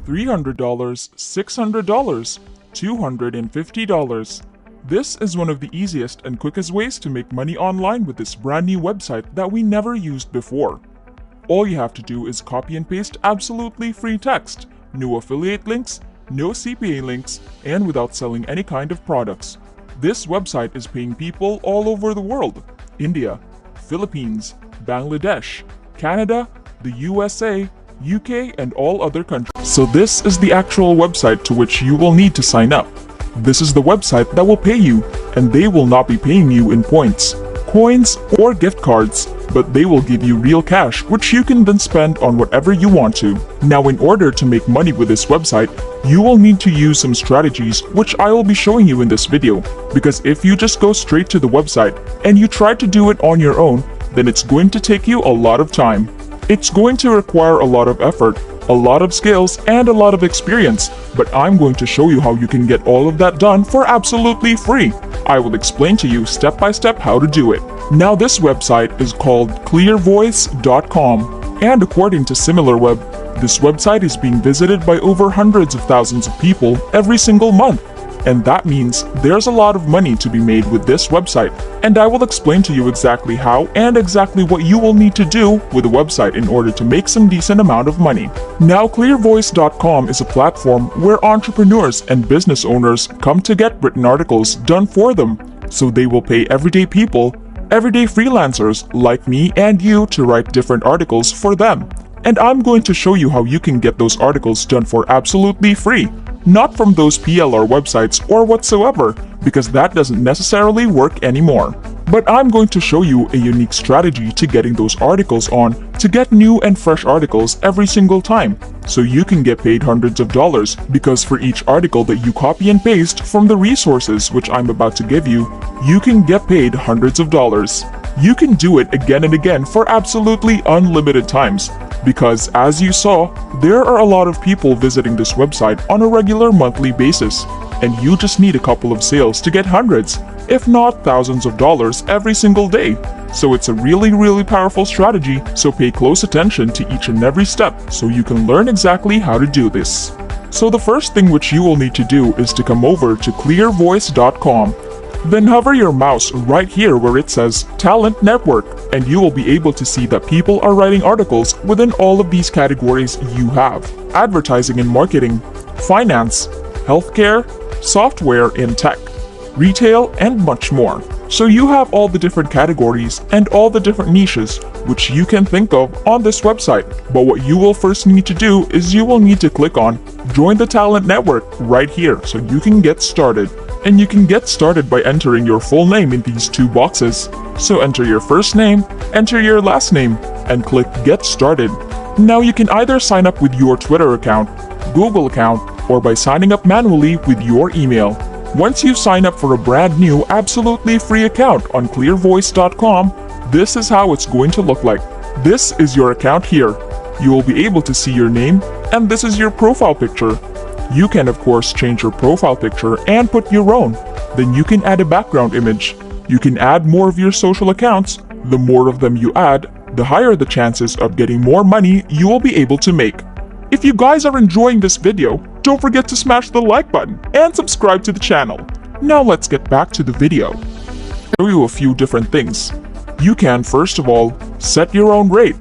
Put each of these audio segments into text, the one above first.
$300, $600, $250. This is one of the easiest and quickest ways to make money online with this brand new website that we never used before. All you have to do is copy and paste absolutely free text, no affiliate links, no CPA links, and without selling any kind of products. This website is paying people all over the world: India, Philippines, Bangladesh, Canada, the USA, UK, and all other countries. So this is the actual website to which you will need to sign up. This is the website that will pay you, and they will not be paying you in points, coins, or gift cards, but they will give you real cash, which you can then spend on whatever you want to. Now, in order to make money with this website, you will need to use some strategies which I will be showing you in this video, because if you just go straight to the website and you try to do it on your own, then it's going to take you a lot of time. It's going to require a lot of effort, a lot of skills, and a lot of experience, but I'm going to show you how you can get all of that done for absolutely free. I will explain to you step by step how to do it. Now, this website is called clearvoice.com, and according to SimilarWeb, this website is being visited by over hundreds of thousands of people every single month. And that means there's a lot of money to be made with this website, and I will explain to you exactly how and exactly what you will need to do with a website in order to make some decent amount of money. Now, clearvoice.com is a platform where entrepreneurs and business owners come to get written articles done for them, so they will pay everyday people, everyday freelancers like me and you, to write different articles for them. And I'm going to show you how you can get those articles done for absolutely free. Not from those PLR websites or whatsoever, because that doesn't necessarily work anymore. But I'm going to show you a unique strategy to getting those articles on to get new and fresh articles every single time, so you can get paid hundreds of dollars, because for each article that you copy and paste from the resources which I'm about to give you, you can get paid hundreds of dollars. You can do it again and again for absolutely unlimited times, because as you saw, there are a lot of people visiting this website on a regular monthly basis, and you just need a couple of sales to get hundreds, if not thousands of dollars every single day. So it's a really powerful strategy, so pay close attention to each and every step so you can learn exactly how to do this. So the first thing which you will need to do is to come over to clearvoice.com. Then hover your mouse right here where it says Talent Network, and you will be able to see that people are writing articles within all of these categories you have: advertising and marketing, finance, healthcare, software and tech, retail, and much more. So you have all the different categories and all the different niches which you can think of on this website. But what you will first need to do is you will need to click on Join the Talent Network right here so you can get started. And you can get started by entering your full name in these two boxes. So enter your first name, enter your last name, and click Get Started. Now you can either sign up with your Twitter account, Google account, or by signing up manually with your email. Once you sign up for a brand new absolutely free account on clearvoice.com, this is how it's going to look like. This is your account here. You will be able to see your name, and this is your profile picture. You can of course change your profile picture and put your own. Then you can add a background image. You can add more of your social accounts. The more of them you add, the higher the chances of getting more money you will be able to make. If you guys are enjoying this video, don't forget to smash the like button and subscribe to the channel. Now let's get back to the video. I'll show you a few different things. You can first of all set your own rate.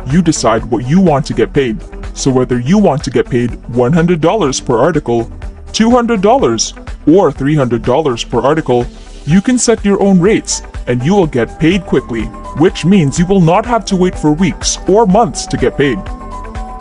You decide what you want to get paid. So whether you want to get paid $100 per article, $200, or $300 per article, you can set your own rates and you will get paid quickly, which means you will not have to wait for weeks or months to get paid.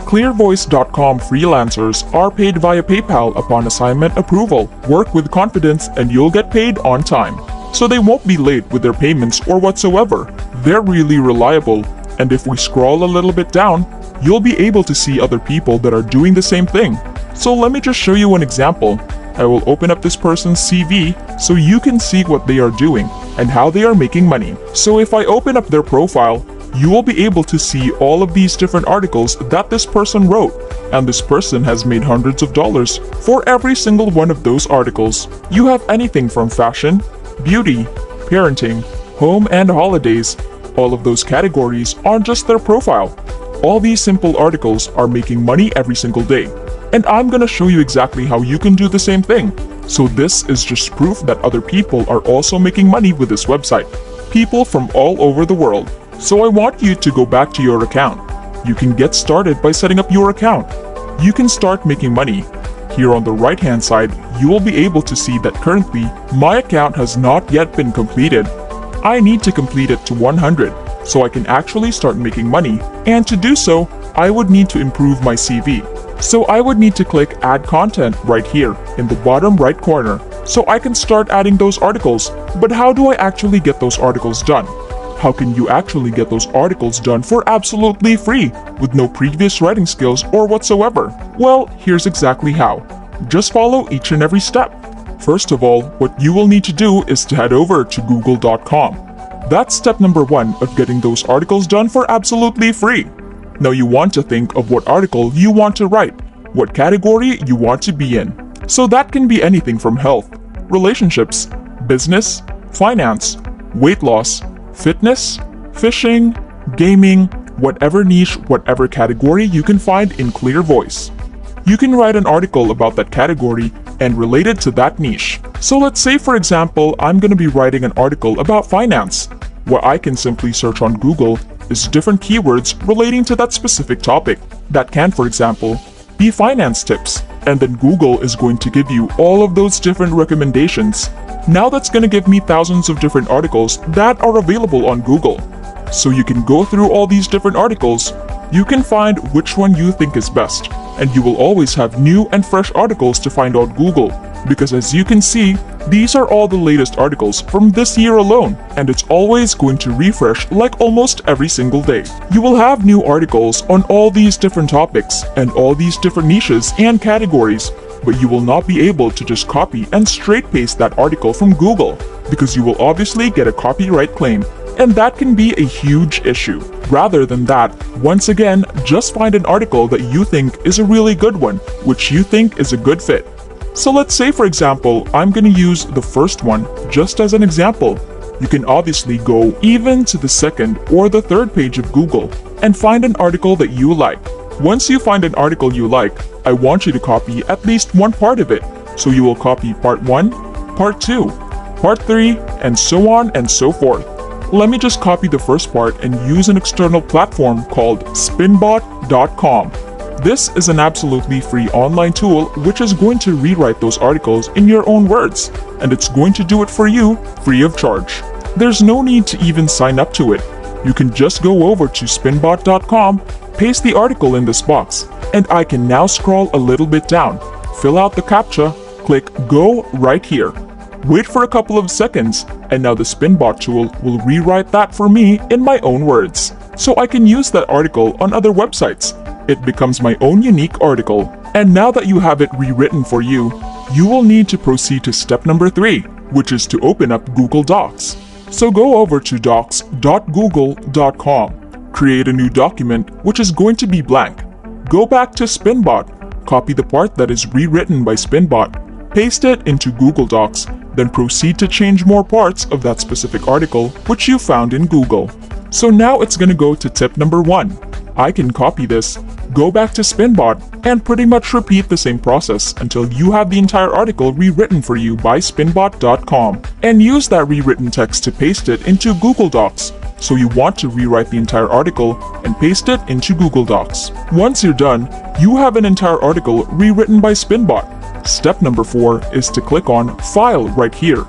Clearvoice.com freelancers are paid via PayPal upon assignment approval. Work with confidence and you'll get paid on time. So they won't be late with their payments or whatsoever. They're really reliable, and if we scroll a little bit down, you'll be able to see other people that are doing the same thing. So let me just show you an example. I will open up this person's CV so you can see what they are doing and how they are making money. So if I open up their profile, you will be able to see all of these different articles that this person wrote, and this person has made hundreds of dollars for every single one of those articles. You have anything from fashion, beauty, parenting, home and holidays, all of those categories on just their profile. All these simple articles are making money every single day. and I'm gonna show you exactly how you can do the same thing. So this is just proof that other people are also making money with this website. People from all over the world. So I want you to go back to your account. You can get started by setting up your account. You can start making money. Here on the right hand side, you will be able to see that currently, my account has not yet been completed. I need to complete it to 100, so I can actually start making money, and to do so, I would need to improve my CV. So I would need to click Add Content right here in the bottom right corner, so I can start adding those articles. But how do I actually get those articles done? How can you actually get those articles done for absolutely free, with no previous writing skills or whatsoever? Well, here's exactly how. Just follow each and every step. First of all, what you will need to do is to head over to google.com. That's step number 1 of getting those articles done for absolutely free. Now you want to think of what article you want to write, what category you want to be in. So that can be anything from health, relationships, business, finance, weight loss, fitness, fishing, gaming, whatever niche, whatever category you can find in clear voice. You can write an article about that category and relate it to that niche. So let's say, for example, I'm going to be writing an article about finance. What I can simply search on Google is different keywords relating to that specific topic. That can, for example, be finance tips. And then Google is going to give you all of those different recommendations. Now that's going to give me thousands of different articles that are available on Google. So you can go through all these different articles, you can find which one you think is best, and you will always have new and fresh articles to find on Google. Because as you can see, these are all the latest articles from this year alone, and it's always going to refresh like almost every single day. You will have new articles on all these different topics and all these different niches and categories, but you will not be able to just copy and straight paste that article from Google, because you will obviously get a copyright claim, and that can be a huge issue. Rather than that, once again, just find an article that you think is a really good one, which you think is a good fit. So let's say, for example, I'm going to use the first one just as an example. You can obviously go even to the second or the third page of Google and find an article that you like. Once you find an article you like, I want you to copy at least one part of it. So you will copy part 1, part 2, part 3, and so on and so forth. Let me just copy the first part and use an external platform called spinbot.com. This is an absolutely free online tool which is going to rewrite those articles in your own words, and it's going to do it for you free of charge. There's no need to even sign up to it. You can just go over to spinbot.com, paste the article in this box, and I can now scroll a little bit down, fill out the CAPTCHA, click Go right here. Wait for a couple of seconds, and now the Spinbot tool will rewrite that for me in my own words. So I can use that article on other websites. It becomes my own unique article. And now that you have it rewritten for you, you will need to proceed to step number 3, which is to open up Google Docs. So go over to docs.google.com, create a new document which is going to be blank. Go back to Spinbot, copy the part that is rewritten by Spinbot, paste it into Google Docs, then proceed to change more parts of that specific article which you found in Google. So now it's going to go to tip number 1. I can copy this, go back to Spinbot, and pretty much repeat the same process until you have the entire article rewritten for you by spinbot.com, and use that rewritten text to paste it into Google Docs. So you want to rewrite the entire article and paste it into Google Docs. Once you're done, you have an entire article rewritten by Spinbot. Step number 4 is to click on File right here.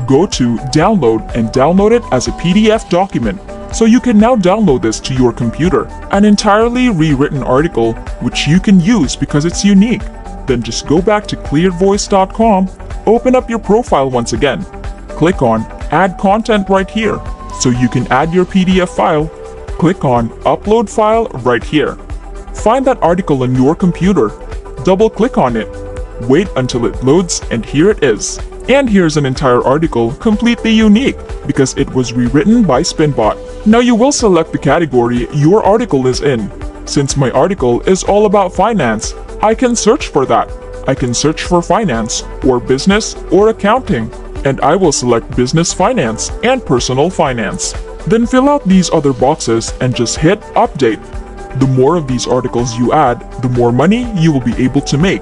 Go to Download and download it as a PDF document. So you can now download this to your computer, an entirely rewritten article which you can use because it's unique. Then just go back to clearvoice.com, open up your profile once again, click on Add Content right here, so you can add your PDF file, click on Upload File right here. Find that article on your computer, double click on it, wait until it loads, and here it is. And here's an entire article completely unique because it was rewritten by Spinbot. Now you will select the category your article is in. Since my article is all about finance, I can search for that. I can search for finance, or business, or accounting, and I will select business finance and personal finance. Then fill out these other boxes and just hit update. The more of these articles you add, the more money you will be able to make.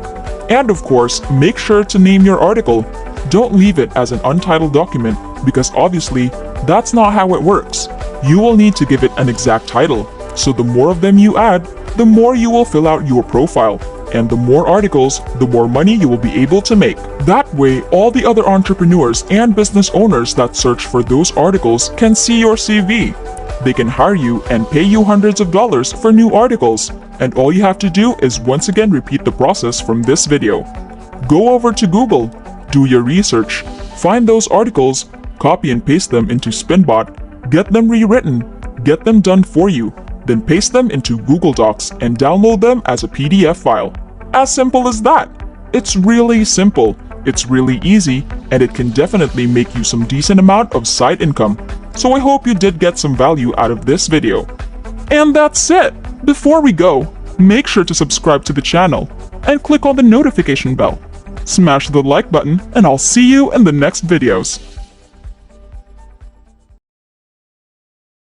And of course, make sure to name your article. Don't leave it as an untitled document because obviously, that's not how it works. You will need to give it an exact title. So the more of them you add, the more you will fill out your profile. And the more articles, the more money you will be able to make. That way, all the other entrepreneurs and business owners that search for those articles can see your CV. They can hire you and pay you hundreds of dollars for new articles. And all you have to do is once again repeat the process from this video. Go over to Google, do your research, find those articles, copy and paste them into Spinbot, get them rewritten, get them done for you, then paste them into Google Docs and download them as a PDF file. As simple as that. It's really simple, it's really easy, and it can definitely make you some decent amount of side income. So I hope you did get some value out of this video. And that's it! Before we go, make sure to subscribe to the channel and click on the notification bell. Smash the like button and I'll see you in the next videos.